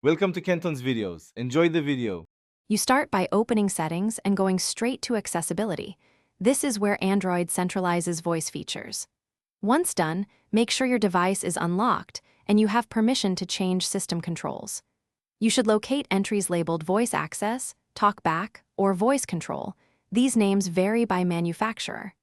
Welcome to Kenton's videos. Enjoy the video. You start by opening Settings and going straight to Accessibility. This is where Android centralizes voice features. Once done, make sure your device is unlocked and you have permission to change system controls. You should locate entries labeled Voice Access, Talkback, or Voice Control. These names vary by manufacturer.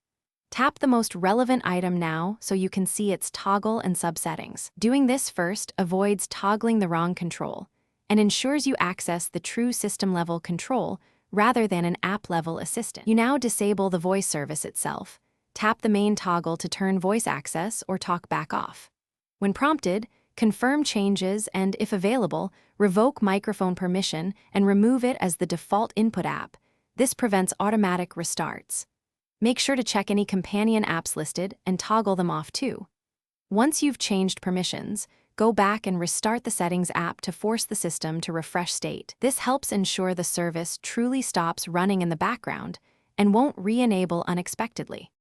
Tap the most relevant item now so you can see its toggle and subsettings. Doing this first avoids toggling the wrong control and ensures you access the true system-level control rather than an app-level assistant. You now disable the voice service itself. Tap the main toggle to turn voice access or talkback off. When prompted, confirm changes and, if available, revoke microphone permission and remove it as the default input app. This prevents automatic restarts. Make sure to check any companion apps listed and toggle them off too. Once you've changed permissions, go back and restart the Settings app to force the system to refresh state. This helps ensure the service truly stops running in the background and won't re-enable unexpectedly.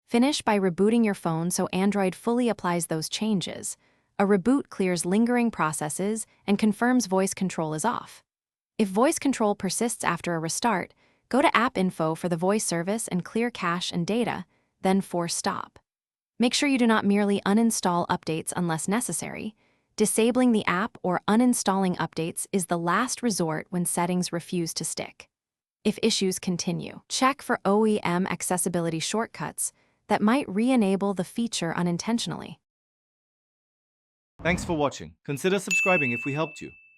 Finish by rebooting your phone so Android fully applies those changes. A reboot clears lingering processes and confirms voice control is off. If voice control persists after a restart, go to App Info for the voice service and clear cache and data, then force stop. Make sure you do not merely uninstall updates unless necessary. Disabling the app or uninstalling updates is the last resort when settings refuse to stick. If issues continue, check for OEM accessibility shortcuts that might re-enable the feature unintentionally. Thanks for watching. Consider subscribing if we helped you.